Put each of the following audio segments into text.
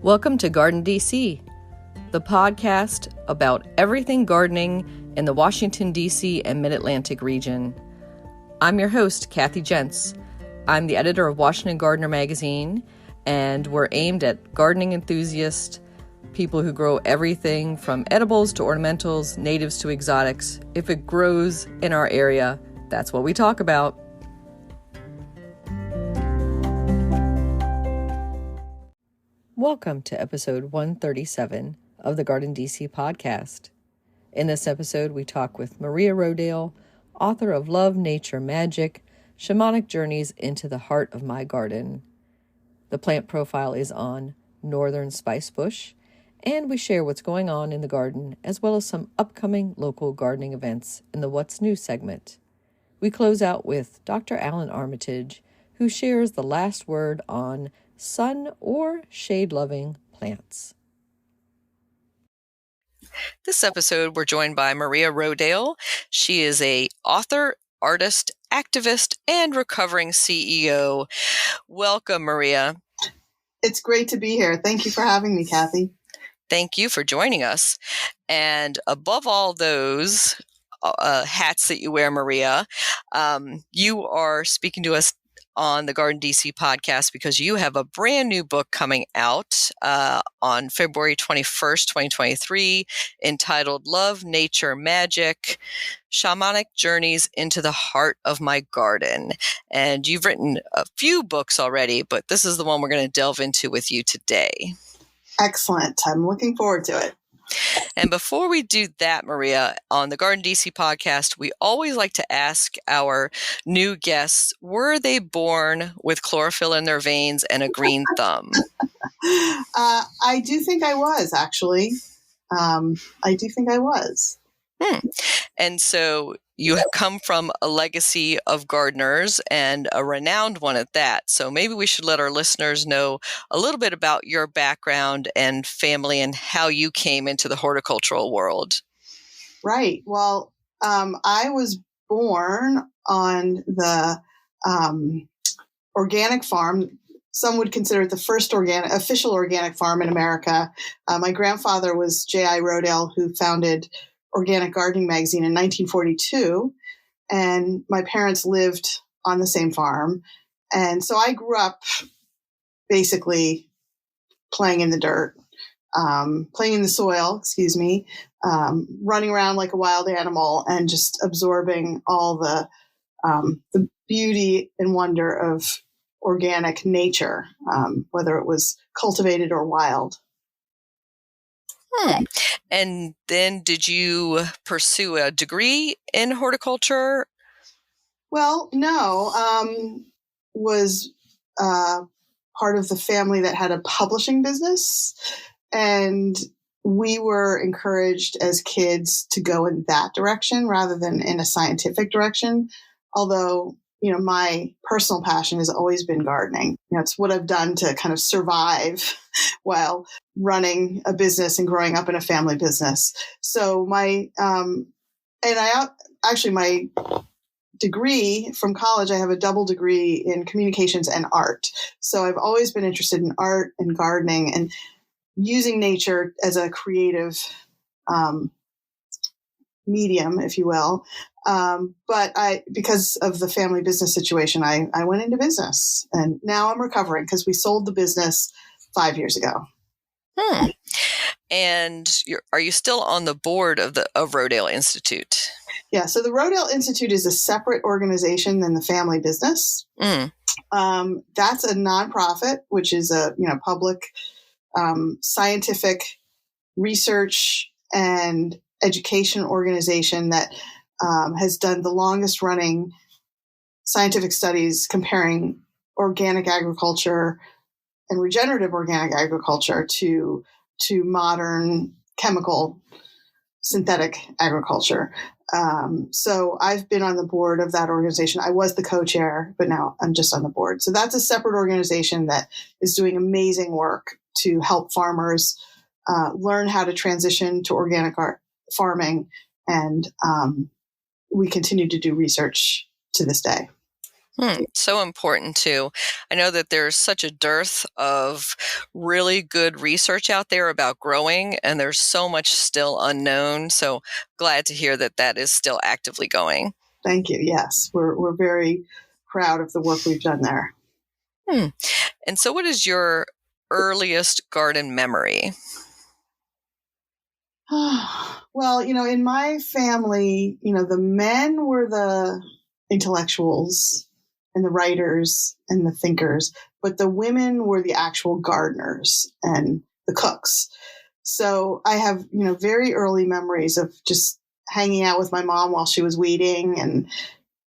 Welcome to GardenDC, the podcast about everything gardening in the Washington, D.C. and Mid-Atlantic region. I'm your host, Kathy Jentz. I'm the editor of Washington Gardener magazine, and we're aimed at gardening enthusiasts, people who grow everything from edibles to ornamentals, natives to exotics. If it grows in our area, that's what we talk about. Welcome to episode 137 of the GardenDC podcast. In this episode, we talk with Maria Rodale, author of Love, Nature, Magic, Shamanic Journeys into the Heart of My Garden. The plant profile is on Northern Spice Bush, and we share what's going on in the garden, as well as some upcoming local gardening events in the What's New segment. We close out with Dr. Alan Armitage, who shares the last word on sun or shade-loving plants. This episode, we're joined by Maria Rodale. She is an author, artist, activist, and recovering CEO. Welcome, Maria. It's great to be here. Thank you for having me, Kathy. Thank you for joining us. And above all those hats that you wear, Maria, you are speaking to us on the GardenDC podcast because you have a brand new book coming out on February 21st, 2023, entitled Love, Nature, Magic, Shamanic Journeys into the Heart of My Garden. And you've written a few books already, but this is the one we're going to delve into with you today. Excellent. I'm looking forward to it. And before we do that, Maria, on the GardenDC podcast, we always like to ask our new guests, were they born with chlorophyll in their veins and a green thumb? I do think I was, actually. I do think I was. And so you have come from a legacy of gardeners and a renowned one at that. So maybe we should let our listeners know a little bit about your background and family and how you came into the horticultural world. Right. Well, I was born on the organic farm. Some would consider it the first official organic farm in America. My grandfather was J.I. Rodale, who founded Organic Gardening magazine in 1942, and my parents lived on the same farm. And so I grew up basically playing in the dirt, playing in the soil, running around like a wild animal and just absorbing all the beauty and wonder of organic nature, whether it was cultivated or wild. And then did you pursue a degree in horticulture? Well, no. Was part of the family that had a publishing business. And we were encouraged as kids to go in that direction rather than in a scientific direction. Although, my personal passion has always been gardening. It's what I've done to kind of survive while running a business and growing up in a family business. So my degree from college, I have a double degree in communications and art. So I've always been interested in art and gardening and using nature as a creative medium, if you will. But because of the family business situation, I went into business, and now I'm recovering because we sold the business 5 years ago. And are you still on the board of Rodale Institute? Yeah. So the Rodale Institute is a separate organization than the family business. That's a nonprofit, which is a public scientific research and education organization that has done the longest running scientific studies comparing organic agriculture and regenerative organic agriculture to modern chemical synthetic agriculture. So I've been on the board of that organization. I was the co-chair, but now I'm just on the board. So that's a separate organization that is doing amazing work to help farmers learn how to transition to organic farming. And we continue to do research to this day. So important too. I know that there's such a dearth of really good research out there about growing, and there's so much still unknown. So glad to hear that that is still actively going. Thank you. Yes, we're very proud of the work we've done there. And so what is your earliest garden memory? Well, in my family, the men were the intellectuals and the writers and the thinkers, but the women were the actual gardeners and the cooks. So I have, very early memories of just hanging out with my mom while she was weeding and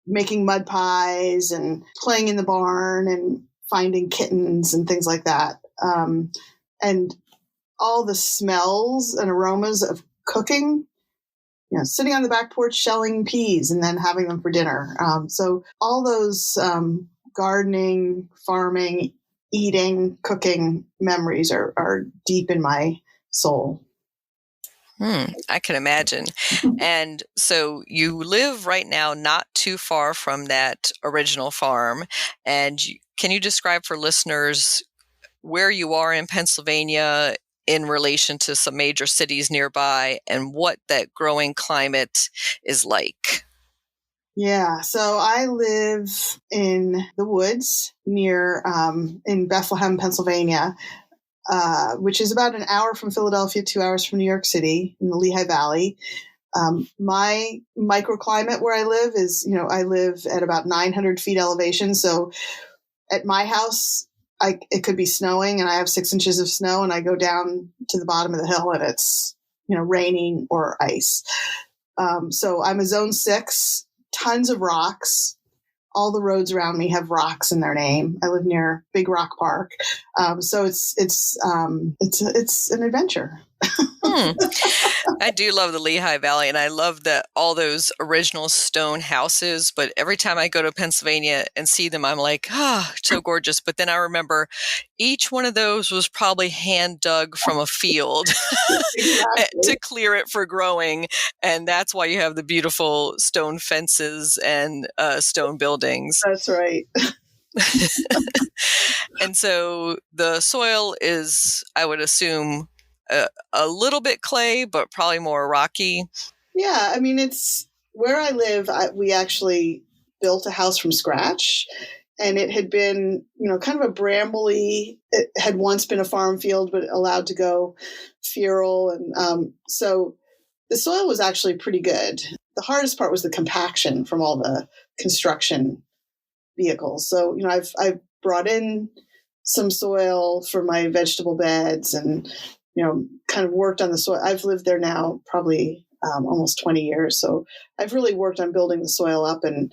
making mud pies and playing in the barn and finding kittens and things like that. And all the smells and aromas of cooking, sitting on the back porch shelling peas and then having them for dinner. So all those gardening, farming, eating, cooking memories are deep in my soul. I can imagine. And so you live right now not too far from that original farm. And can you describe for listeners where you are in Pennsylvania in relation to some major cities nearby and what that growing climate is like? Yeah, so I live in the woods near in Bethlehem, Pennsylvania, which is about an hour from Philadelphia, 2 hours from New York City in the Lehigh Valley. My microclimate where I live is, I live at about 900 feet elevation. So at my house, it could be snowing and I have 6 inches of snow and I go down to the bottom of the hill and it's, raining or ice. So I'm a zone 6, tons of rocks. All the roads around me have rocks in their name. I live near Big Rock Park. So it's an adventure. I do love the Lehigh Valley, and I love that all those original stone houses. But every time I go to Pennsylvania and see them, I'm like, so gorgeous. But then I remember each one of those was probably hand dug from a field to clear it for growing. And that's why you have the beautiful stone fences and stone buildings. That's right. And so the soil is, I would assume, a little bit clay, but probably more rocky. Yeah, I mean, it's where I live. We actually built a house from scratch, and it had been, kind of a brambly. It had once been a farm field, but allowed to go feral, and so the soil was actually pretty good. The hardest part was the compaction from all the construction vehicles. So, I've brought in some soil for my vegetable beds and, kind of worked on the soil. I've lived there now probably almost 20 years. So I've really worked on building the soil up and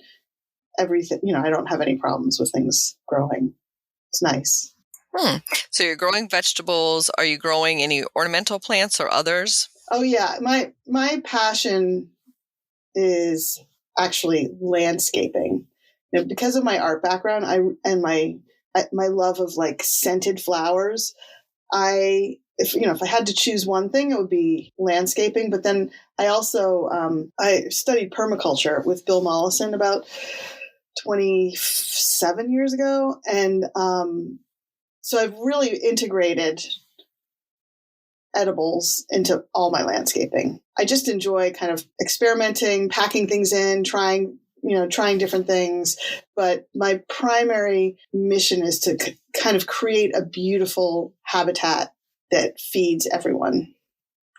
everything. I don't have any problems with things growing. It's nice. So you're growing vegetables. Are you growing any ornamental plants or others? Oh yeah. My passion is actually landscaping. Because of my art background, and my love of like scented flowers, if I had to choose one thing, it would be landscaping. But then I also I studied permaculture with Bill Mollison about 27 years ago, and so I've really integrated edibles into all my landscaping. I just enjoy kind of experimenting, packing things in, trying different things. But my primary mission is to kind of create a beautiful habitat that feeds everyone,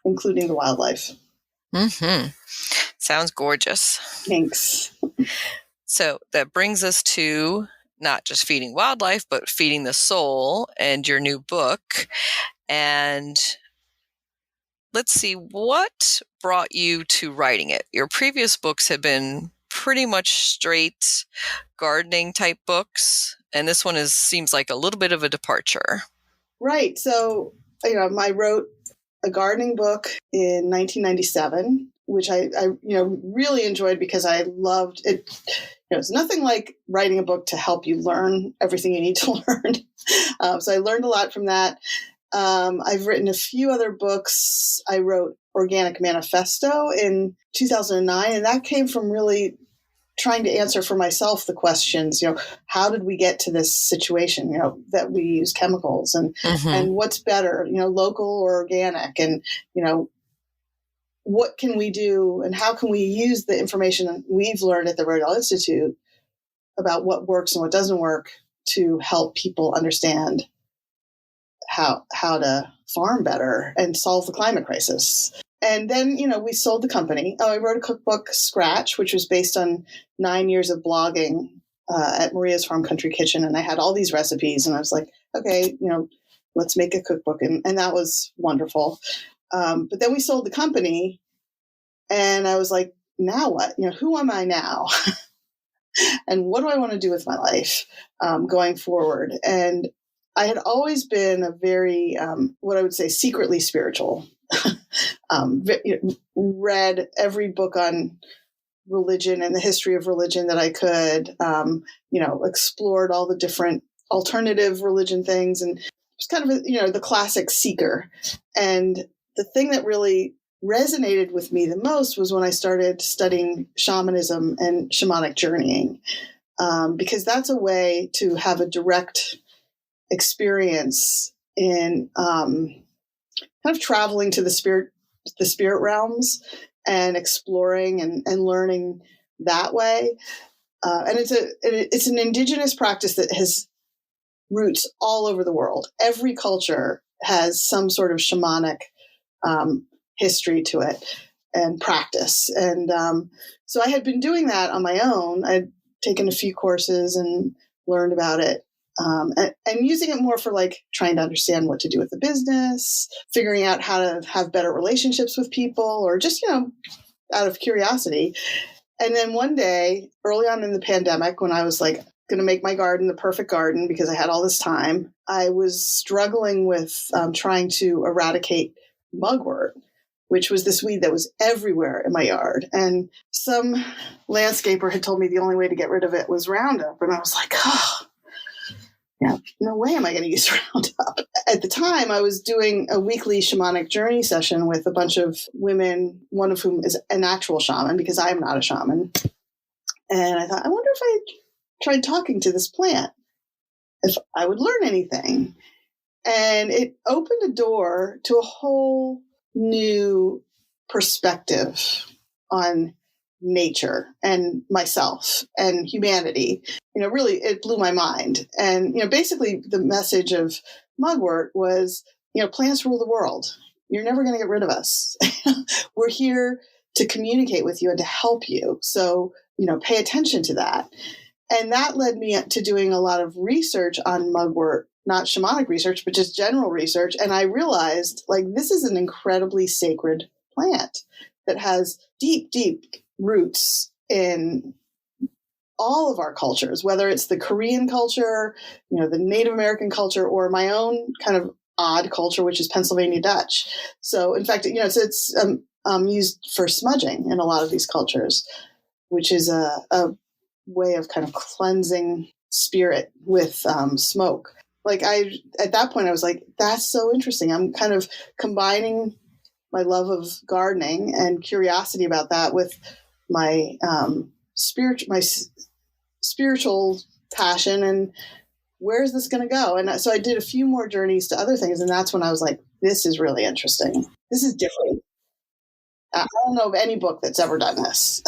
including the wildlife. Mm-hmm. Sounds gorgeous. Thanks. So that brings us to not just feeding wildlife, but feeding the soul and your new book. And let's see, what brought you to writing it? Your previous books have been pretty much straight gardening type books, and this one seems like a little bit of a departure. Right. So, I wrote a gardening book in 1997, which I really enjoyed because I loved it. It's nothing like writing a book to help you learn everything you need to learn. So I learned a lot from that. I've written a few other books. I wrote Organic Manifesto in 2009, and that came from really trying to answer for myself the questions, how did we get to this situation, that we use chemicals, and what's better, local or organic, and, what can we do and how can we use the information we've learned at the Rodale Institute about what works and what doesn't work to help people understand how to farm better and solve the climate crisis. And then, we sold the company. I wrote a cookbook, Scratch, which was based on 9 years of blogging at Maria's Farm Country Kitchen. And I had all these recipes, and I was like, okay, let's make a cookbook. And that was wonderful. But then we sold the company, and I was like, now what? Who am I now? And what do I want to do with my life going forward? And I had always been a very, what I would say, secretly spiritual. Read every book on religion and the history of religion that I could, explored all the different alternative religion things, and was kind of, the classic seeker. And the thing that really resonated with me the most was when I started studying shamanism and shamanic journeying, because that's a way to have a direct experience in kind of traveling to the spirit realms and exploring and learning that way. And it's an indigenous practice that has roots all over the world. Every culture has some sort of shamanic history to it and practice. And so I had been doing that on my own. I'd taken a few courses and learned about it. And using it more for like trying to understand what to do with the business, figuring out how to have better relationships with people, or just, out of curiosity. And then one day, early on in the pandemic, when I was like going to make my garden the perfect garden because I had all this time, I was struggling with trying to eradicate mugwort, which was this weed that was everywhere in my yard. And some landscaper had told me the only way to get rid of it was Roundup. And I was like, no way am I going to use Roundup. At the time, I was doing a weekly shamanic journey session with a bunch of women, one of whom is an actual shaman because I am not a shaman. And I thought, I wonder if I tried talking to this plant, if I would learn anything. And it opened a door to a whole new perspective on nature and myself and humanity. Really, it blew my mind. And, basically the message of mugwort was, plants rule the world. You're never going to get rid of us. We're here to communicate with you and to help you. So, pay attention to that. And that led me to doing a lot of research on mugwort, not shamanic research, but just general research. And I realized, this is an incredibly sacred plant that has deep, deep roots in all of our cultures, whether it's the Korean culture, the Native American culture, or my own kind of odd culture, which is Pennsylvania Dutch. So in fact, it's used for smudging in a lot of these cultures, which is a way of kind of cleansing spirit with smoke. At that point, I was like, that's so interesting. I'm kind of combining my love of gardening and curiosity about that with my spiritual passion, and where's this going to go? And so I did a few more journeys to other things, and that's when I was like, this is really interesting. This is different. I don't know of any book that's ever done this.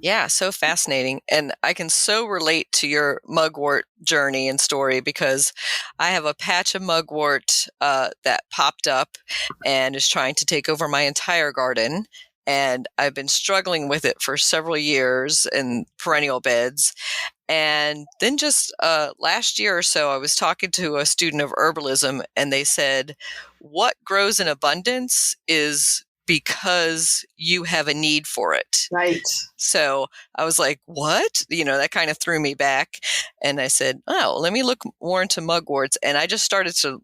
Yeah, so fascinating. And I can so relate to your mugwort journey and story because I have a patch of mugwort that popped up and is trying to take over my entire garden. And I've been struggling with it for several years in perennial beds. And then just last year or so, I was talking to a student of herbalism, and they said, what grows in abundance is because you have a need for it. Right. So I was like, what? That kind of threw me back. And I said, oh, let me look more into mugworts. And I just started to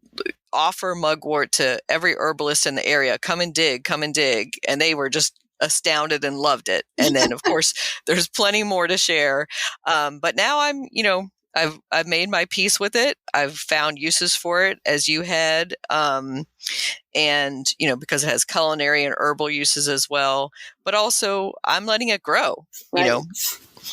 offer mugwort to every herbalist in the area. Come and dig. And they were just astounded and loved it. And then, of course, there's plenty more to share. But now I'm, I've made my peace with it. I've found uses for it as you had. And, because it has culinary and herbal uses as well, but also I'm letting it grow, Right.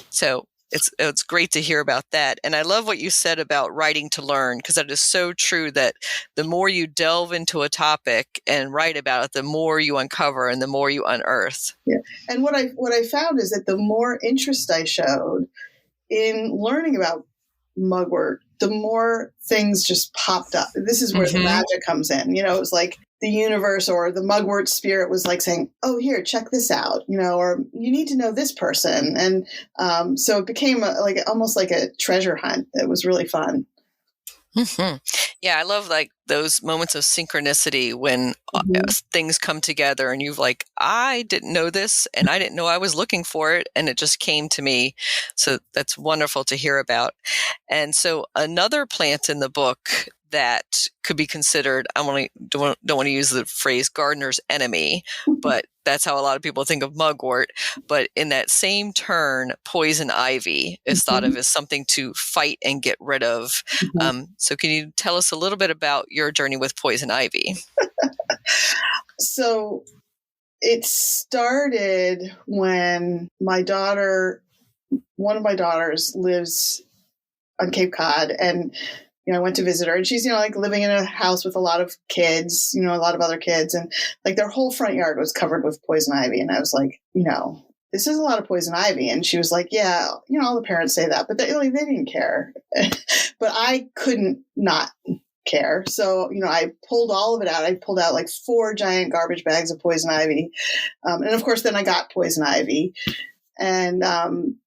So it's great to hear about that. And I love what you said about writing to learn, because that is so true, that the more you delve into a topic and write about it, the more you uncover and the more you unearth. Yeah. And what I found is that the more interest I showed in learning about mugwort, the more things just popped up. This is where the magic comes in. It was like the universe or the mugwort spirit was like saying, oh, here, check this out, or you need to know this person. And so it became almost like a treasure hunt. It was really fun. Mm-hmm. Yeah, I love those moments of synchronicity when things come together and you've I didn't know this and I didn't know I was looking for it and it just came to me. So that's wonderful to hear about. And so another plant in the book that could be considered, don't want to use the phrase gardener's enemy, but that's how a lot of people think of mugwort. But in that same turn, poison ivy is thought of as something to fight and get rid of. So can you tell us a little bit about your journey with poison ivy? So it started when one of my daughters lives on Cape Cod, and I went to visit her, and she's living in a house with a lot of kids, a lot of other kids, and their whole front yard was covered with poison ivy. And I was like, this is a lot of poison ivy. And she was like, yeah, all the parents say that, but they didn't care. But I couldn't not care. So, I pulled all of it out. I pulled out 4 giant garbage bags of poison ivy. And of course, then I got poison ivy. And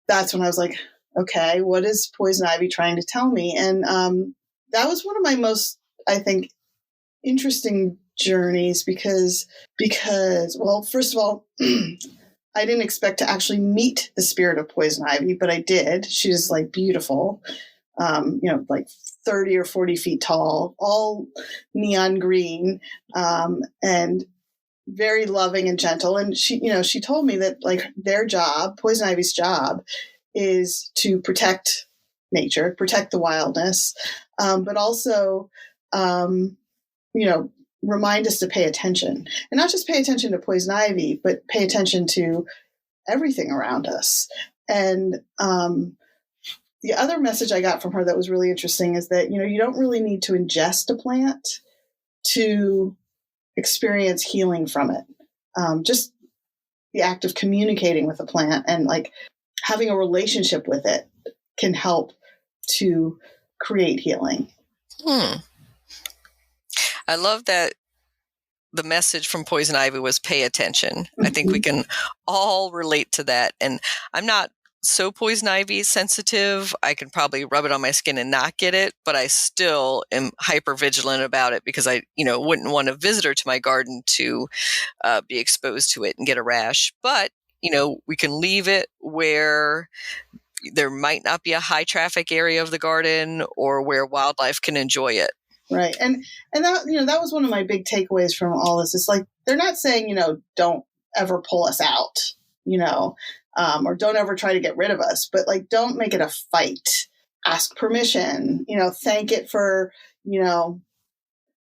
that's when I was like, okay, what is poison ivy trying to tell me? And that was one of my most, I think, interesting journeys because, well, first of all, I didn't expect to actually meet the spirit of poison ivy, but I did. She's beautiful, 30 or 40 feet tall, all neon green, and very loving and gentle. And she told me that their job, poison ivy's job, is to protect nature, protect the wildness, but also, remind us to pay attention, and not just pay attention to poison ivy, but pay attention to everything around us. And the other message I got from her that was really interesting is that, you don't really need to ingest a plant to experience healing from it. Just the act of communicating with a plant and having a relationship with it can help to create healing. I love that the message from poison ivy was pay attention. I think we can all relate to that. And I'm not so poison ivy sensitive. I can probably rub it on my skin and not get it, but I still am hyper vigilant about it because I, wouldn't want a visitor to my garden to be exposed to it and get a rash. But, we can leave it where there might not be a high traffic area of the garden or where wildlife can enjoy it. Right. And that, that was one of my big takeaways from all this. It's they're not saying, don't ever pull us out, or don't ever try to get rid of us, but don't make it a fight. Ask permission, thank it for,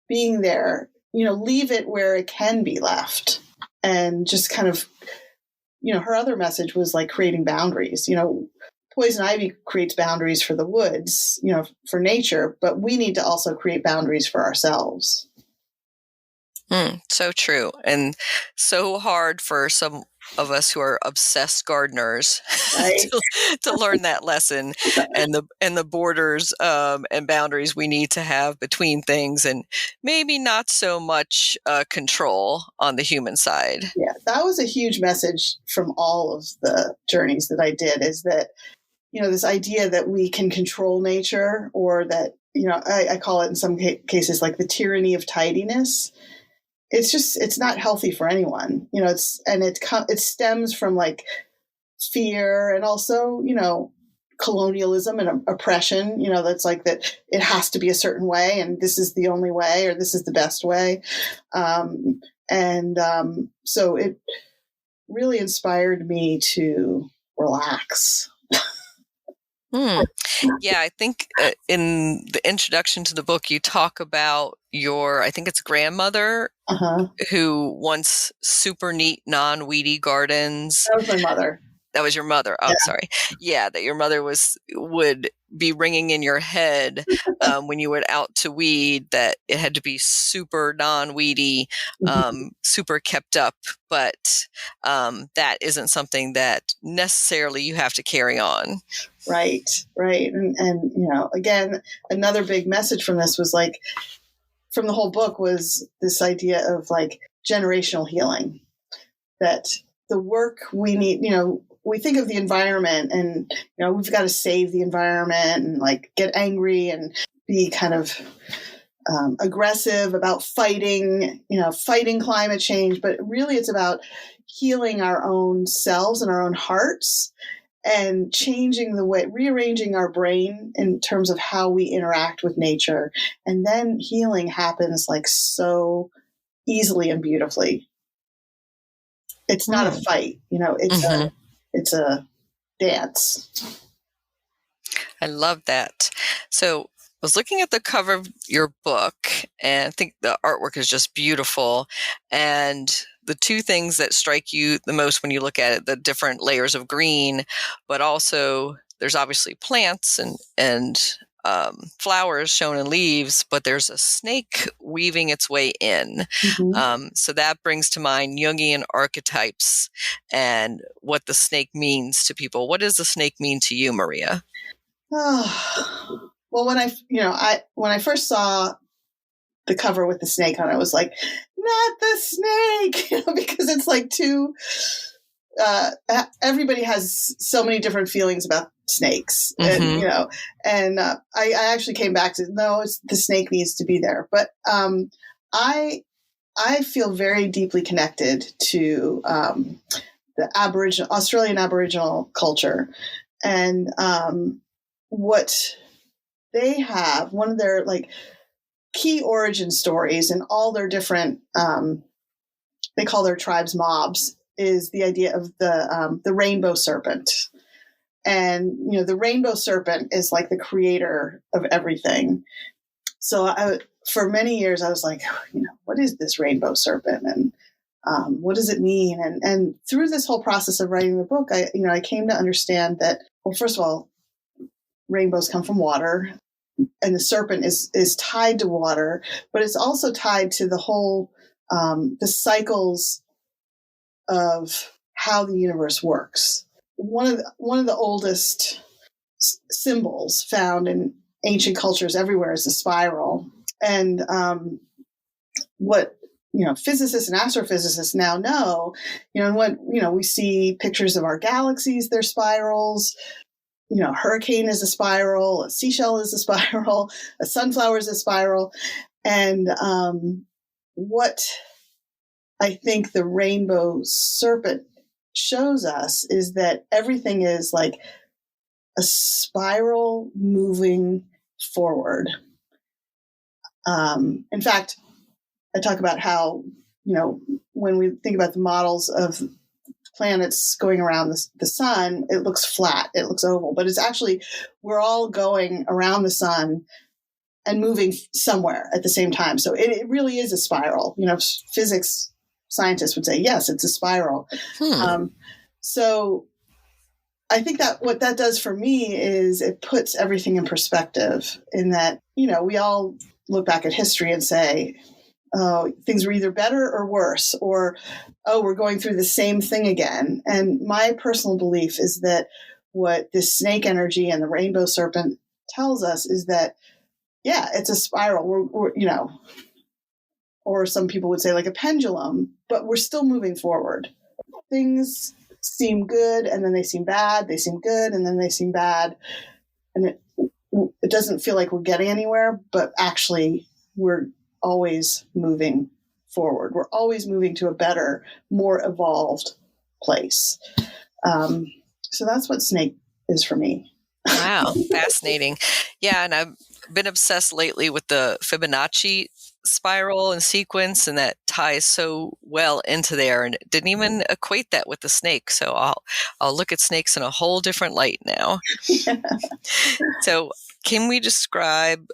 being there, leave it where it can be left. And just kind of, her other message was creating boundaries. Poison ivy creates boundaries for the woods, for nature, but we need to also create boundaries for ourselves. So true. And so hard for some of us who are obsessed gardeners Right. to learn that lesson and the borders and boundaries we need to have between things, and maybe not so much control on the human side. Yeah, that was a huge message from all of the journeys that I did, is that, this idea that we can control nature, or that, I call it in some cases the tyranny of tidiness. It's not healthy for anyone, it stems from fear, and also, colonialism and oppression, that's that it has to be a certain way, and this is the only way, or this is the best way. So it really inspired me to relax. Yeah, I think in the introduction to the book, you talk about I think it's grandmother, who wants super neat, non-weedy gardens. That was my mother. That was your mother. Oh, Yeah. sorry. Yeah, that your mother would be ringing in your head when you went out to weed, that it had to be super non-weedy, super kept up. But that isn't something that necessarily you have to carry on. Right. And again, another big message from this was like, from the whole book, was this idea of like generational healing, that the work we need, we think of the environment and, we've got to save the environment and like get angry and be kind of aggressive about fighting climate change. But really it's about healing our own selves and our own hearts and changing the way, rearranging our brain in terms of how we interact with nature. And then healing happens like so easily and beautifully. It's not a fight, it's a dance. I love that. So I was looking at the cover of your book, and I think the artwork is just beautiful. And the two things that strike you the most when you look at it, the different layers of green, but also there's obviously plants and flowers shown in leaves, but there's a snake weaving its way in. So that brings to mind Jungian archetypes and what the snake means to people. What does the snake mean to you, Maria? Well, when I first saw the cover with the snake on it, I was like, not the snake, because it's like everybody has so many different feelings about snakes, and I actually came back to, no, the snake needs to be there. But I feel very deeply connected to the Australian Aboriginal culture, and what they have, one of their like key origin stories in all their different, they call their tribes mobs, is the idea of the rainbow serpent. And, the rainbow serpent is like the creator of everything. So for many years I was like, what is this rainbow serpent? And what does it mean? And through this whole process of writing the book, I came to understand that, well, first of all, rainbows come from water, and the serpent is tied to water, but it's also tied to the whole, the cycles of how the universe works. One of the oldest symbols found in ancient cultures everywhere is the spiral. And what physicists and astrophysicists now know, and when we see pictures of our galaxies, they're spirals. Hurricane is a spiral, a seashell is a spiral, a sunflower is a spiral. And what I think the rainbow serpent shows us is that everything is like a spiral moving forward. In fact, I talk about how, when we think about the models of planets going around the sun, it looks flat, it looks oval, but it's actually, we're all going around the sun and moving somewhere at the same time. So it really is a spiral. Physics scientists would say, yes, it's a spiral. So I think that what that does for me is it puts everything in perspective, in that, we all look back at history and say, oh, things were either better or worse, or, oh, we're going through the same thing again. And my personal belief is that what this snake energy and the rainbow serpent tells us is that, yeah, it's a spiral. We're or some people would say like a pendulum, but we're still moving forward. Things seem good, and then they seem bad. They seem good, and then they seem bad. And it doesn't feel like we're getting anywhere, but actually we're always moving forward. We're always moving to a better, more evolved place. So that's what snake is for me. Wow, fascinating. Yeah, and I've been obsessed lately with the Fibonacci spiral and sequence, and that ties so well into there, and didn't even equate that with the snake. So I'll look at snakes in a whole different light now. Yeah. So can we describe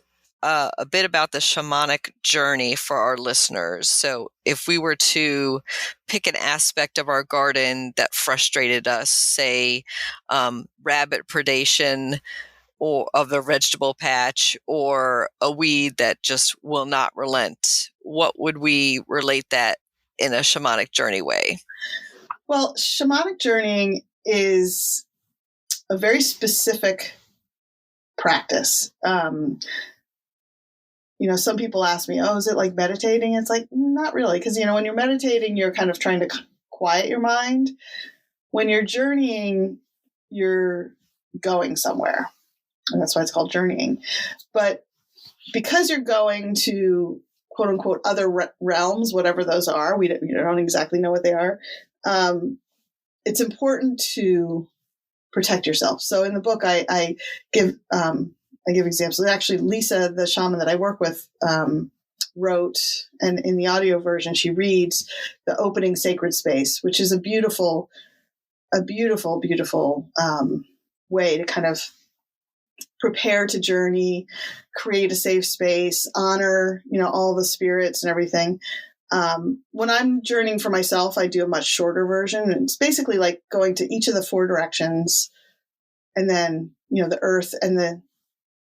a bit about the shamanic journey for our listeners? So if we were to pick an aspect of our garden that frustrated us, say rabbit predation or of the vegetable patch, or a weed that just will not relent, what would we relate that in a shamanic journey way? Well, shamanic journeying is a very specific practice. Some people ask me, oh, is it like meditating? It's like, not really. Because, when you're meditating, you're kind of trying to quiet your mind. When you're journeying, you're going somewhere. And that's why it's called journeying. But because you're going to quote unquote other realms, whatever those are, we don't exactly know what they are. It's important to protect yourself. So in the book, I give examples. Actually, Lisa, the shaman that I work with, wrote, and in the audio version, she reads the opening sacred space, which is a beautiful way to kind of prepare to journey, create a safe space, honor, all the spirits and everything. When I'm journeying for myself, I do a much shorter version. And it's basically like going to each of the 4 directions and then, the earth and the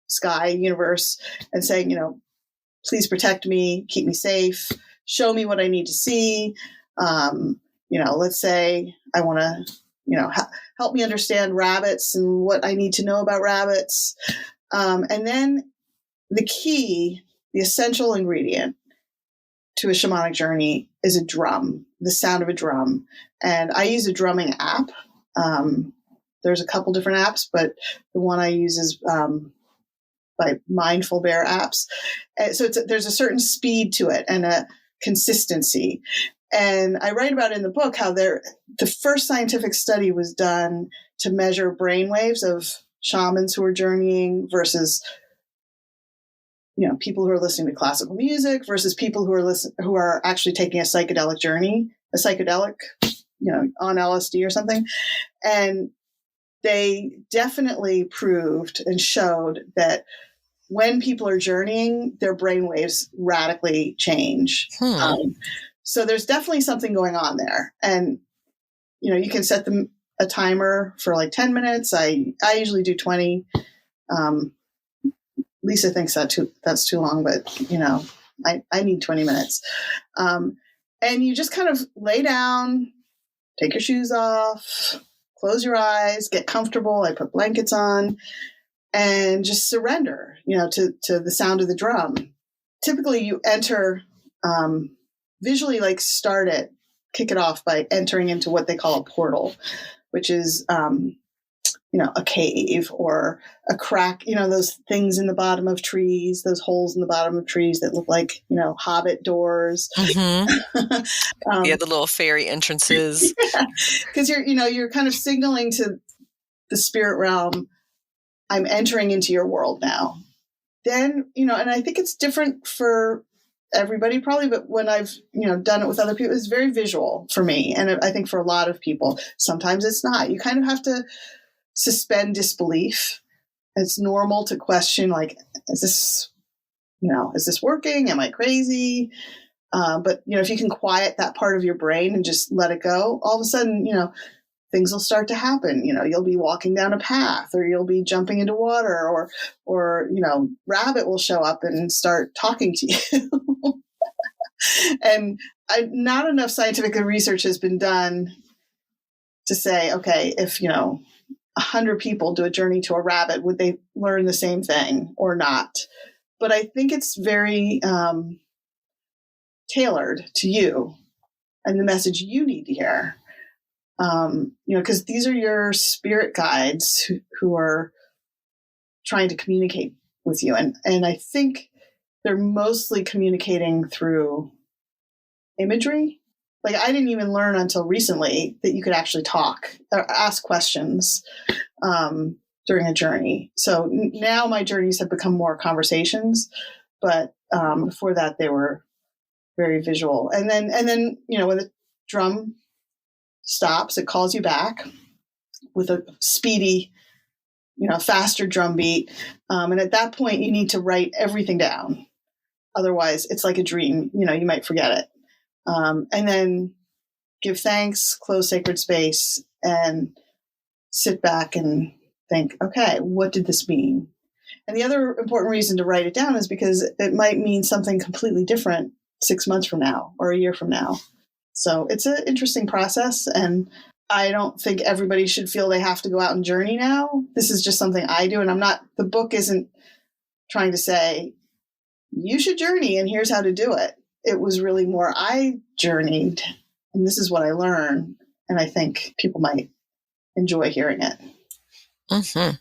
sky, universe, and saying, please protect me, keep me safe, show me what I need to see. Let's say I want to, help me understand rabbits and what I need to know about rabbits. And then the key, the essential ingredient to a shamanic journey is a drum, the sound of a drum. And I use a drumming app. There's a couple different apps, but the one I use is by Mindful Bear apps. And so there's a certain speed to it and a consistency. And I write about it in the book how the first scientific study was done to measure brain waves of shamans who are journeying versus people who are listening to classical music versus people who are actually taking a psychedelic journey, on LSD or something. And they definitely proved and showed that when people are journeying, their brain waves radically change. So there's definitely something going on there. And, you can set them a timer for like 10 minutes. I usually do 20. Lisa thinks that's too long, but, I need 20 minutes. And you just kind of lay down, take your shoes off, close your eyes, get comfortable. I put blankets on and just surrender, to the sound of the drum. Typically you enter, visually kick it off by entering into what they call a portal, which is, a cave or a crack, those things in the bottom of trees, those holes in the bottom of trees that look like, hobbit doors. Mm-hmm. The little fairy entrances. Because you're kind of signaling to the spirit realm, I'm entering into your world now. Then, and I think it's different for everybody probably, but when I've, done it with other people, it's very visual for me. And I think for a lot of people, sometimes it's not. You kind of have to suspend disbelief. It's normal to question, like, is this working? Am I crazy? But, if you can quiet that part of your brain and just let it go, all of a sudden, things will start to happen. You'll be walking down a path, or you'll be jumping into water, or rabbit will show up and start talking to you. And not enough scientific research has been done to say, okay, if 100 people do a journey to a rabbit, would they learn the same thing or not? But I think it's very tailored to you and the message you need to hear. Because these are your spirit guides who are trying to communicate with you. And I think they're mostly communicating through imagery. Like, I didn't even learn until recently that you could actually talk or ask questions during a journey. So now my journeys have become more conversations, but Before that, they were very visual. And then, when the drum stops, it calls you back with a speedy, faster drum beat. And at that point, you need to write everything down. Otherwise, it's like a dream. You might forget it. And then give thanks, close sacred space, and sit back and think, okay, what did this mean? And the other important reason to write it down is because it might mean something completely different 6 months from now or a year from now. So it's an interesting process. And I don't think everybody should feel they have to go out and journey now. This is just something I do. And the book isn't trying to say, you should journey and here's how to do it. It was really more, I journeyed and this is what I learned. And I think people might enjoy hearing it. Mm-hmm.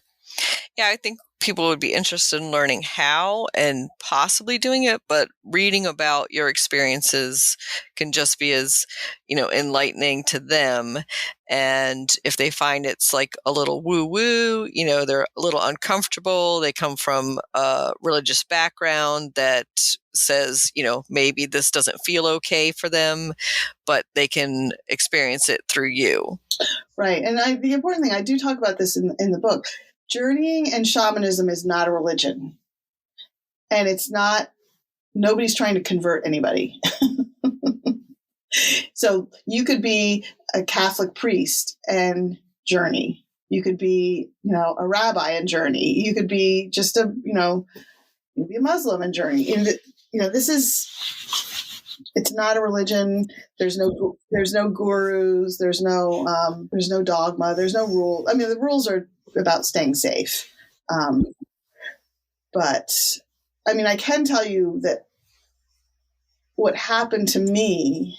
Yeah, I think people would be interested in learning how and possibly doing it, but reading about your experiences can just be as, enlightening to them. And if they find it's like a little woo-woo, they're a little uncomfortable, they come from a religious background that says, maybe this doesn't feel okay for them, but they can experience it through you. Right. And the important thing, I do talk about this in the book, journeying and shamanism is not a religion. And it's not, nobody's trying to convert anybody. So you could be a Catholic priest and journey. You could be, a rabbi and journey. You could be just you'd be a Muslim and journey. It's not a religion. There's no gurus. There's no dogma. There's no rule. I mean, the rules are about staying safe. But I mean, I can tell you that what happened to me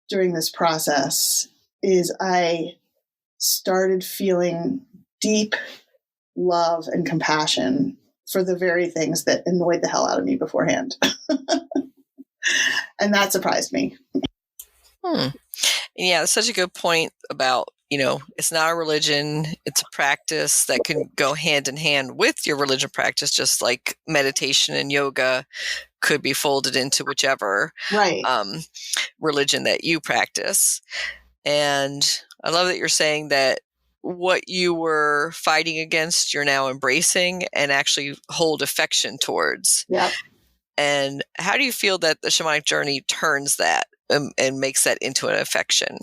during this process is I started feeling deep love and compassion for the very things that annoyed the hell out of me beforehand. And that surprised me. Yeah, that's such a good point about, it's not a religion. It's a practice that can go hand in hand with your religion practice, just like meditation and yoga could be folded into whichever religion that you practice. And I love that you're saying that what you were fighting against, you're now embracing and actually hold affection towards. Yeah. And how do you feel that the shamanic journey turns that and makes that into an affection?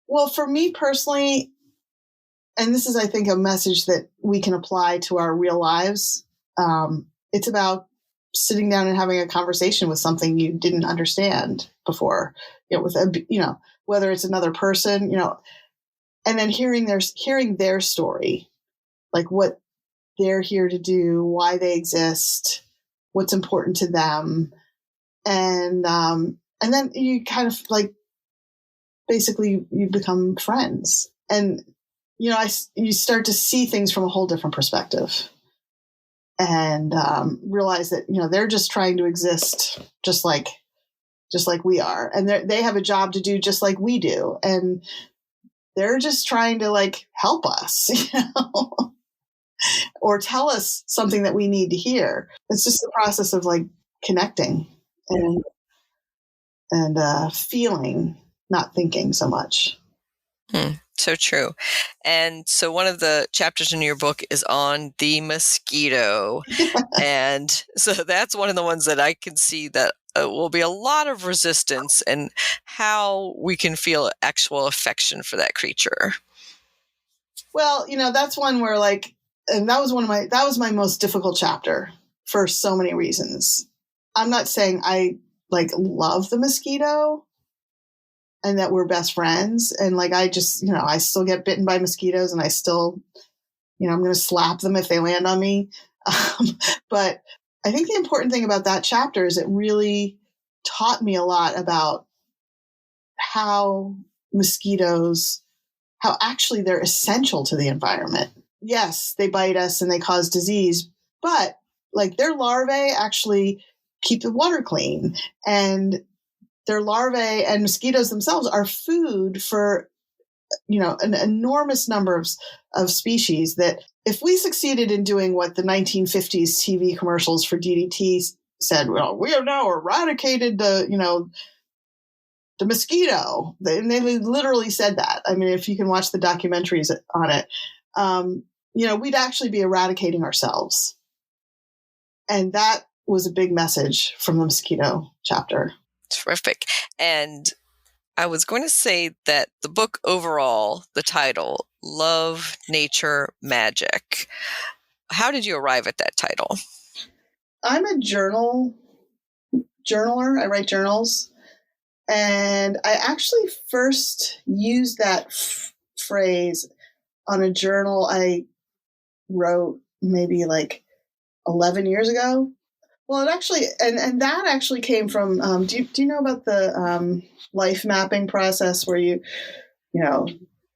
Well, for me personally, and this is, I think, a message that we can apply to our real lives. It's about sitting down and having a conversation with something you didn't understand before, whether it's another person, and then hearing their story, like what they're here to do, why they exist, what's important to them. And then you kind of like, basically you become friends and, you start to see things from a whole different perspective and realize that, they're just trying to exist just like we are. And they have a job to do just like we do. And they're just trying to like help us, or tell us something that we need to hear. It's just the process of like connecting and feeling, not thinking so much. So true. And so one of the chapters in your book is on the mosquito. And so that's one of the ones that I can see that will be a lot of resistance and how we can feel actual affection for that creature. Well, that's one where and that was my most difficult chapter for so many reasons. I'm not saying I love the mosquito and that we're best friends. And I just, I still get bitten by mosquitoes and I still, I'm going to slap them if they land on me. But I think the important thing about that chapter is it really taught me a lot about how mosquitoes, how actually they're essential to the environment. Yes, they bite us and they cause disease, but their larvae actually keep the water clean, and their larvae and mosquitoes themselves are food for, an enormous number of species that if we succeeded in doing what the 1950s TV commercials for DDT said, well, we have now eradicated the mosquito. And they literally said that. I mean, if you can watch the documentaries on it, we'd actually be eradicating ourselves. And that was a big message from the mosquito chapter. Terrific. And I was going to say that the book overall, the title, Love, Nature, Magic. How did you arrive at that title? I'm a journaler. I write journals. And I actually first used that phrase on a journal I wrote maybe like 11 years ago. Well, it actually, and that actually came from, do you know about the life mapping process where you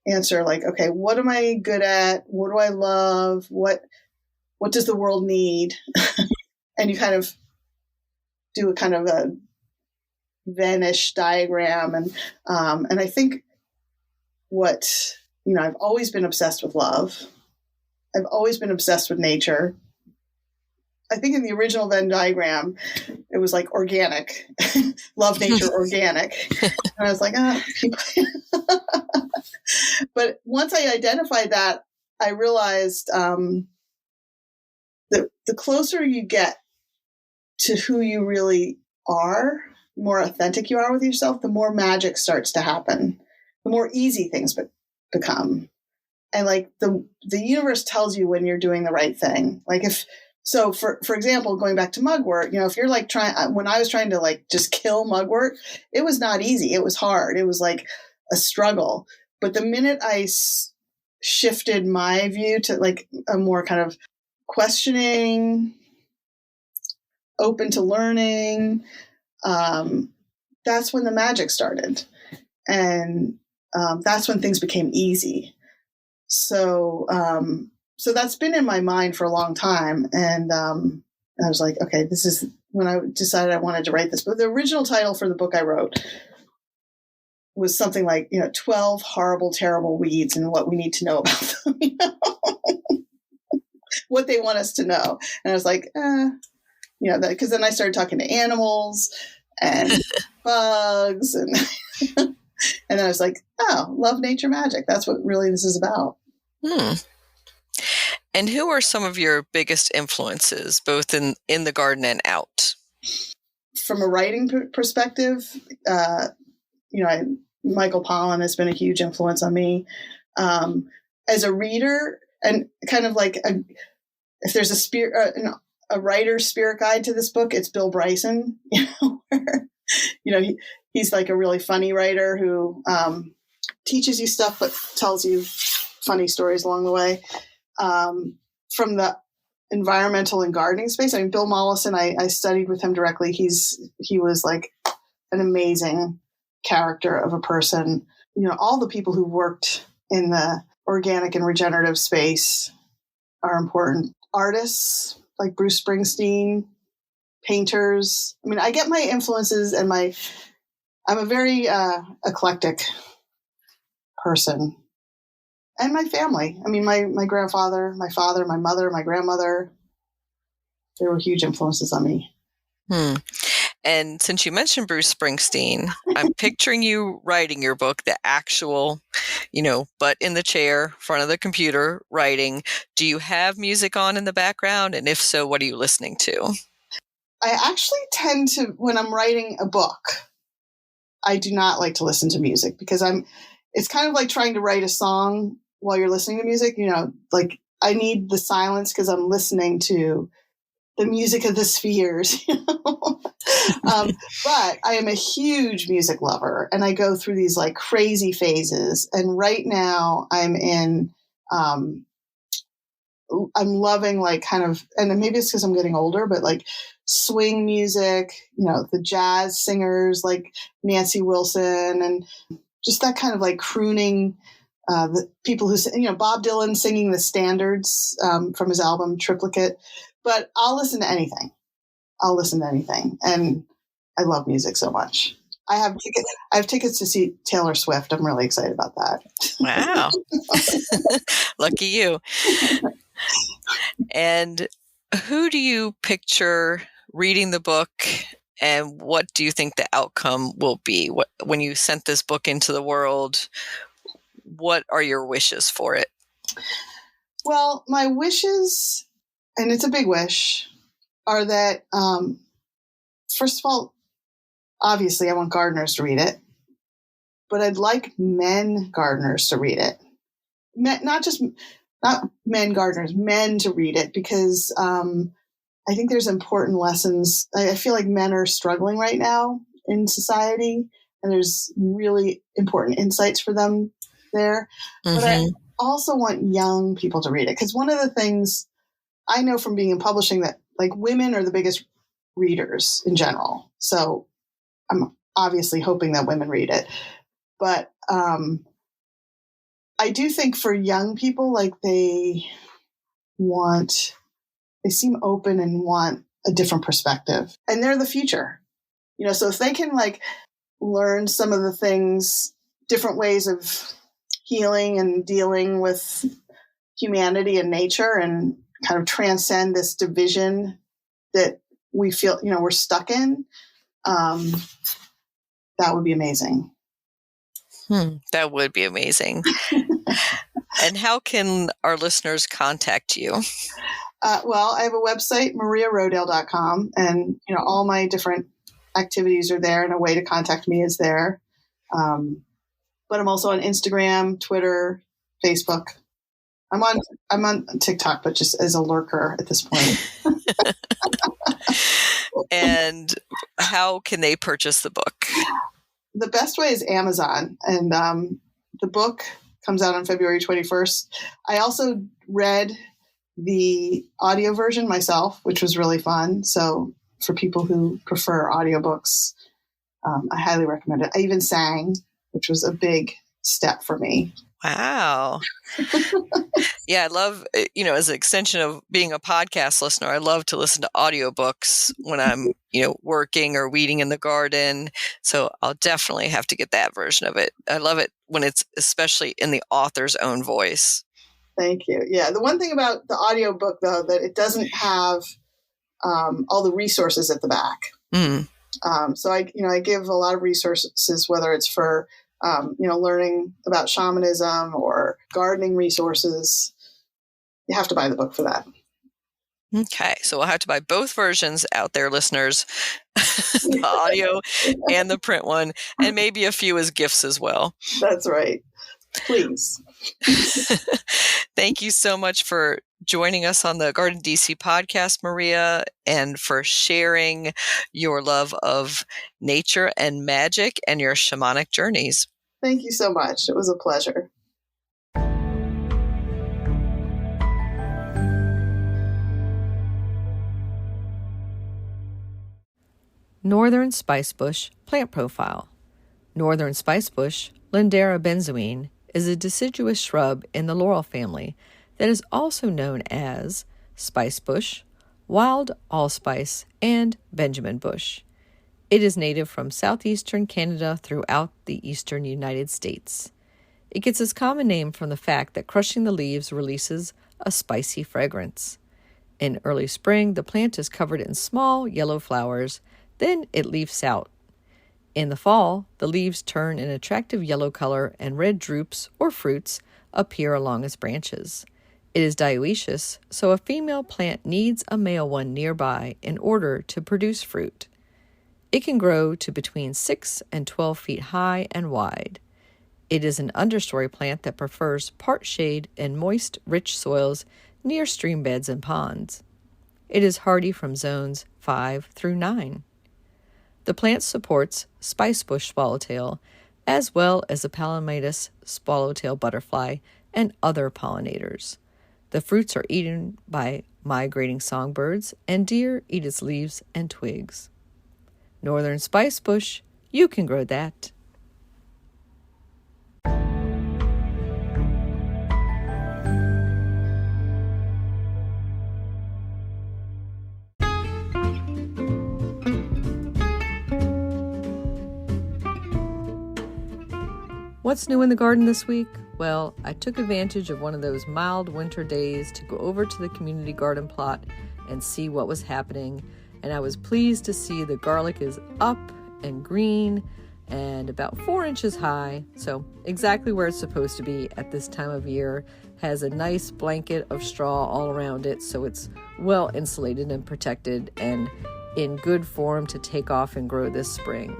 answer like, okay, what am I good at? What do I love? What does the world need? And you kind of do a kind of a Venn-ish diagram. And I think I've always been obsessed with love. I've always been obsessed with nature. I think in the original Venn diagram, it was like organic, love, nature, organic. And I was like, people. But once I identified that, I realized that the closer you get to who you really are, the more authentic you are with yourself, the more magic starts to happen, the more easy things become. And like the universe tells you when you're doing the right thing. Like for example, going back to mugwort, if you're like when I was trying to like just kill mugwort, it was not easy. It was hard. It was like a struggle. But the minute I shifted my view to like a more kind of questioning, open to learning, that's when the magic started. And that's when things became easy. So that's been in my mind for a long time. And I was like, okay, this is when I decided I wanted to write this. But the original title for the book I wrote was something like, 12 horrible, terrible weeds and what we need to know about them, what they want us to know. And I was like, because then I started talking to animals and bugs. And, and then I was like, oh, love, nature, magic. That's what really this is about. And who are some of your biggest influences, both in the garden and out? From a writing perspective, Michael Pollan has been a huge influence on me. As a reader, and kind of like if there's a writer's spirit guide to this book, it's Bill Bryson. He's like a really funny writer who teaches you stuff but tells you funny stories along the way. From the environmental and gardening space, I mean, Bill Mollison, I studied with him directly. He was like an amazing character of a person. All the people who worked in the organic and regenerative space are important. Artists like Bruce Springsteen, painters. I mean, I get my influences and I'm a very eclectic person. And my family. I mean, my grandfather, my father, my mother, my grandmother, they were huge influences on me. And since you mentioned Bruce Springsteen, I'm picturing you writing your book, the actual, butt in the chair, front of the computer, writing. Do you have music on in the background? And if so, what are you listening to? I actually tend to, when I'm writing a book, I do not like to listen to music because it's kind of like trying to write a song while you're listening to music, like I need the silence because I'm listening to the music of the spheres, but I am a huge music lover and I go through these like crazy phases. And right now I'm I'm loving like kind of, and maybe it's because I'm getting older, but like swing music, the jazz singers like Nancy Wilson and just that kind of like crooning, the people who, Bob Dylan singing the standards from his album Triplicate. But I'll listen to anything. And I love music so much. I have tickets to see Taylor Swift. I'm really excited about that. Wow. Lucky you. And who do you picture reading the book, and what do you think the outcome will be? When you sent this book into the world, what are your wishes for it? Well, my wishes, and it's a big wish, are that, first of all, obviously I want gardeners to read it, but I'd like men gardeners to read it. Not men gardeners, men to read it, because I think there's important lessons. I feel like men are struggling right now in society, and there's really important insights for them there. Mm-hmm. But I also want young people to read it, because one of the things I know from being in publishing that, like, women are the biggest readers in general. So I'm obviously hoping that women read it. But I do think for young people, like, they seem open and want a different perspective, and they're the future, so if they can, like, learn some of the things, different ways of healing and dealing with humanity and nature, and kind of transcend this division that we feel, we're stuck in, that would be amazing. That would be amazing. And how can our listeners contact you? Well, I have a website, mariarodale.com, and all my different activities are there, and a way to contact me is there. But I'm also on Instagram, Twitter, Facebook. I'm on TikTok, but just as a lurker at this point. And how can they purchase the book? The best way is Amazon, and the book comes out on February 21st. I also read the audio version myself, which was really fun. So for people who prefer audiobooks, I highly recommend it. I even sang, which was a big step for me. Wow. Yeah, I love, as an extension of being a podcast listener, I love to listen to audiobooks when I'm, working or weeding in the garden. So I'll definitely have to get that version of it. I love it when it's especially in the author's own voice. Thank you. Yeah. The one thing about the audiobook, though, that it doesn't have all the resources at the back. Mm. So I give a lot of resources, whether it's for, learning about shamanism or gardening resources. You have to buy the book for that. Okay. So we'll have to buy both versions out there, listeners, the audio and the print one, and maybe a few as gifts as well. That's right. Please. Thank you so much for joining us on the GardenDC podcast, Maria, and for sharing your love of nature and magic and your shamanic journeys. Thank you so much. It was a pleasure. Northern spicebush plant profile. Northern spicebush, Lindera benzoine, is a deciduous shrub in the laurel family that is also known as spicebush, wild allspice, and Benjamin bush. It is native from southeastern Canada throughout the eastern United States. It gets its common name from the fact that crushing the leaves releases a spicy fragrance. In early spring, the plant is covered in small yellow flowers, then it leaves out. In the fall, the leaves turn an attractive yellow color and red drupes or fruits appear along its branches. It is dioecious, so a female plant needs a male one nearby in order to produce fruit. It can grow to between 6 and 12 feet high and wide. It is an understory plant that prefers part shade and moist, rich soils near stream beds and ponds. It is hardy from zones 5 through 9. The plant supports spicebush swallowtail, as well as the Palametis swallowtail butterfly and other pollinators. The fruits are eaten by migrating songbirds, and deer eat its leaves and twigs. Northern spicebush, you can grow that. What's new in the garden this week? Well, I took advantage of one of those mild winter days to go over to the community garden plot and see what was happening, and I was pleased to see the garlic is up and green and about 4 inches high, so exactly where it's supposed to be at this time of year. Has a nice blanket of straw all around it, so it's well insulated and protected and in good form to take off and grow this spring.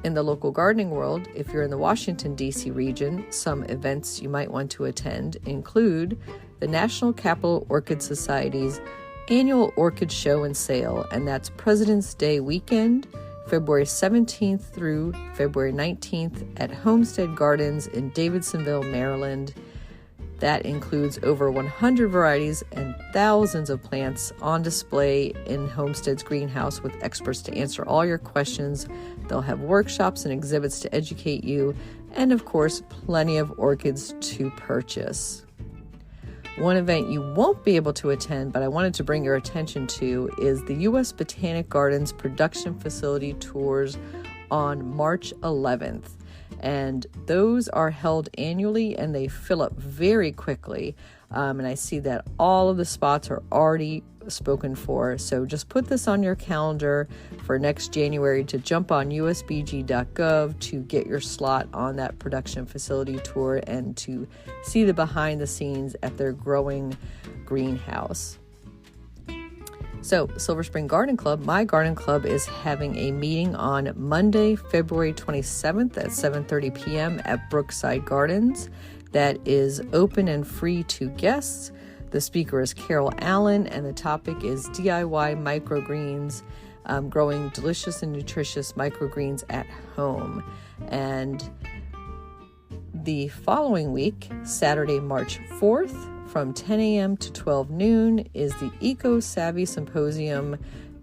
In the local gardening world, if you're in the Washington, D.C. region, some events you might want to attend include the National Capital Orchid Society's annual orchid show and sale, and that's President's Day weekend, February 17th through February 19th at Homestead Gardens in Davidsonville, Maryland. That includes over 100 varieties and thousands of plants on display in Homestead's greenhouse with experts to answer all your questions. They'll have workshops and exhibits to educate you, and of course, plenty of orchids to purchase. One event you won't be able to attend, but I wanted to bring your attention to, is the U.S. Botanic Gardens production facility tours on March 11th. And those are held annually and they fill up very quickly. And I see that all of the spots are already spoken for. So just put this on your calendar for next January to jump on usbg.gov to get your slot on that production facility tour and to see the behind the scenes at their growing greenhouse. So, Silver Spring Garden Club, my garden club, is having a meeting on Monday, February 27th at 7:30 p.m. at Brookside Gardens. That is open and free to guests. The speaker is Carol Allen, and the topic is DIY microgreens, growing delicious and nutritious microgreens at home. And the following week, Saturday, March 4th, from 10 a.m. to 12 noon, is the Eco Savvy Symposium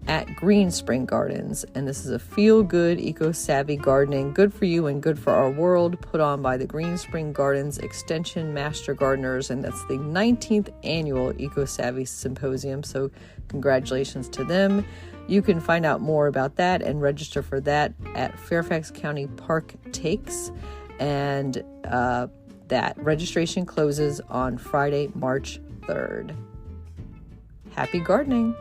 at Green Spring Gardens. And this is a feel-good, eco-savvy gardening, good for you and good for our world, put on by the Green Spring Gardens Extension Master Gardeners. And that's the 19th annual Eco Savvy Symposium. So congratulations to them. You can find out more about that and register for that at Fairfax County Park Takes. And that registration closes on Friday, March 3rd. Happy gardening!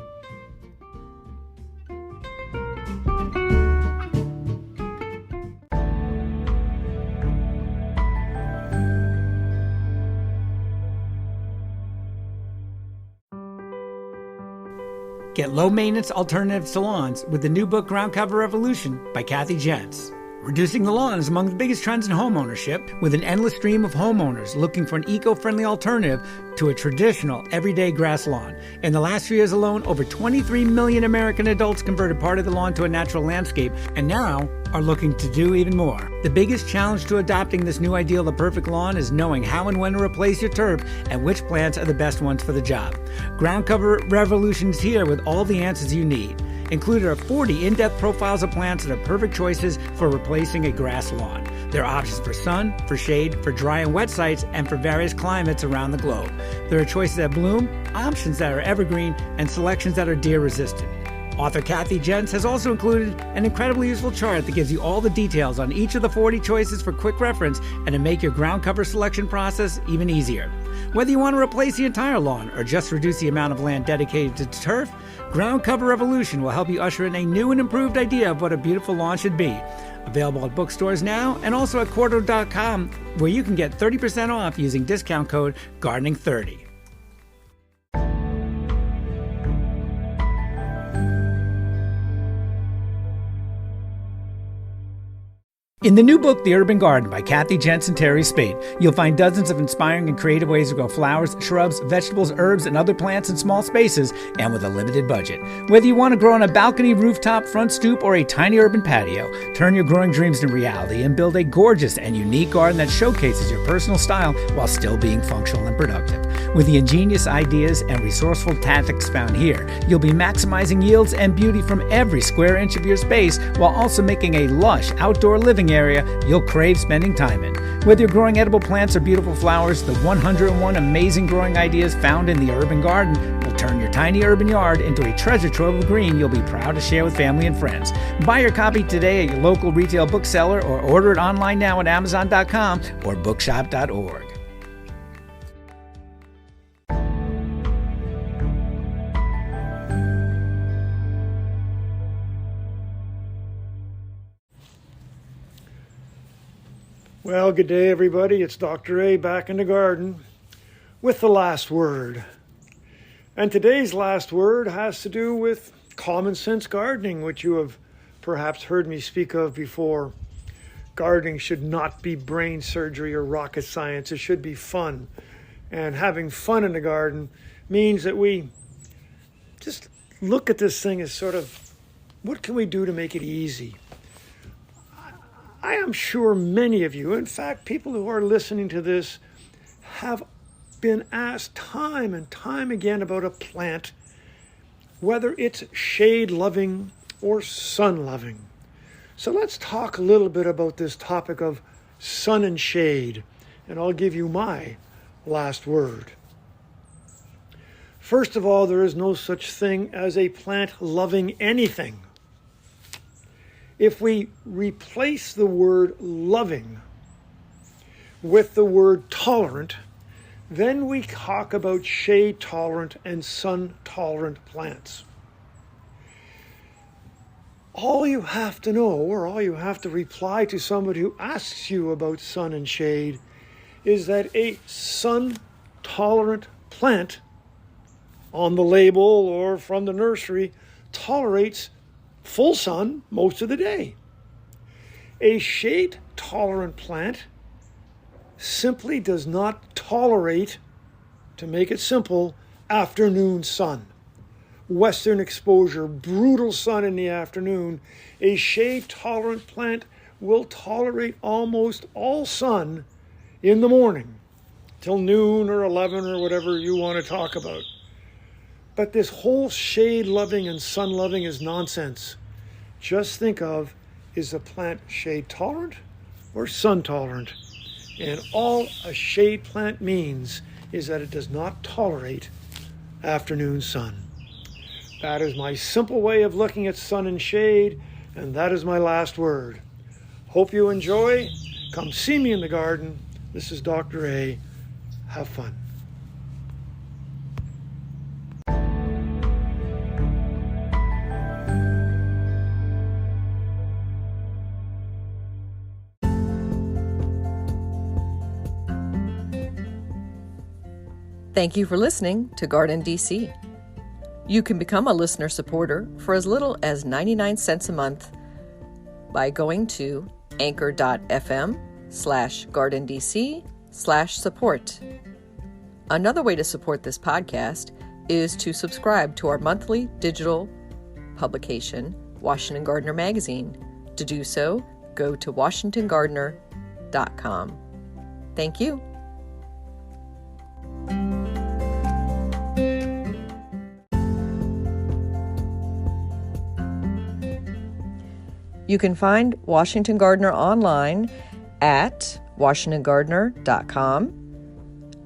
Get low-maintenance alternatives to lawns with the new book Ground Cover Revolution by Kathy Jentz. Reducing the lawn is among the biggest trends in home ownership, with an endless stream of homeowners looking for an eco-friendly alternative to a traditional, everyday grass lawn. In the last 3 years alone, over 23 million American adults converted part of the lawn to a natural landscape, and now are looking to do even more. The biggest challenge to adopting this new ideal of the perfect lawn is knowing how and when to replace your turf and which plants are the best ones for the job. Ground Cover Revolution is here with all the answers you need. Included are 40 in-depth profiles of plants that are perfect choices for replacing a grass lawn. There are options for sun, for shade, for dry and wet sites, and for various climates around the globe. There are choices that bloom, options that are evergreen, and selections that are deer-resistant. Author Kathy Jentz has also included an incredibly useful chart that gives you all the details on each of the 40 choices for quick reference and to make your ground cover selection process even easier. Whether you want to replace the entire lawn or just reduce the amount of land dedicated to turf, Ground Cover Revolution will help you usher in a new and improved idea of what a beautiful lawn should be. Available at bookstores now and also at Quarto.com, where you can get 30% off using discount code GARDENING30. In the new book, The Urban Garden by Kathy Jentz and Terry Spade, you'll find dozens of inspiring and creative ways to grow flowers, shrubs, vegetables, herbs, and other plants in small spaces and with a limited budget. Whether you want to grow on a balcony, rooftop, front stoop, or a tiny urban patio, turn your growing dreams into reality and build a gorgeous and unique garden that showcases your personal style while still being functional and productive. With the ingenious ideas and resourceful tactics found here, you'll be maximizing yields and beauty from every square inch of your space while also making a lush outdoor living area you'll crave spending time in. Whether you're growing edible plants or beautiful flowers, the 101 amazing growing ideas found in the Urban Garden will turn your tiny urban yard into a treasure trove of green you'll be proud to share with family and friends. Buy your copy today at your local retail bookseller or order it online now at Amazon.com or bookshop.org. Well, good day, everybody. It's Dr. A back in the garden with the last word. And today's last word has to do with common sense gardening, which you have perhaps heard me speak of before. Gardening should not be brain surgery or rocket science. It should be fun. And having fun in the garden means that we just look at this thing as sort of, what can we do to make it easy? I am sure many of you, in fact, people who are listening to this, have been asked time and time again about a plant, whether it's shade-loving or sun-loving. So let's talk a little bit about this topic of sun and shade, and I'll give you my last word. First of all, there is no such thing as a plant loving anything. If we replace the word loving with the word tolerant, then we talk about shade-tolerant and sun-tolerant plants. All you have to know, or all you have to reply to somebody who asks you about sun and shade, is that a sun-tolerant plant on the label or from the nursery tolerates full sun most of the day. A shade-tolerant plant simply does not tolerate, to make it simple, afternoon sun. Western exposure, brutal sun in the afternoon. A shade-tolerant plant will tolerate almost all sun in the morning, till noon or 11 or whatever you want to talk about. But this whole shade-loving and sun-loving is nonsense. Just think of, is the plant shade-tolerant or sun-tolerant? And all a shade plant means is that it does not tolerate afternoon sun. That is my simple way of looking at sun and shade, and that is my last word. Hope you enjoy. Come see me in the garden. This is Dr. A. Have fun. Thank you for listening to GardenDC. You can become a listener supporter for as little as 99 cents a month by going to anchor.fm/GardenDC/support. Another way to support this podcast is to subscribe to our monthly digital publication, Washington Gardener Magazine. To do so, go to WashingtonGardener.com. Thank you. You can find Washington Gardener online at WashingtonGardener.com,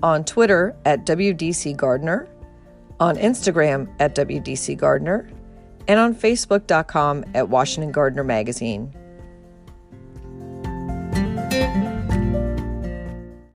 on Twitter at WDC Gardener, on Instagram at WDC Gardener, and on Facebook.com at Washington Gardener Magazine.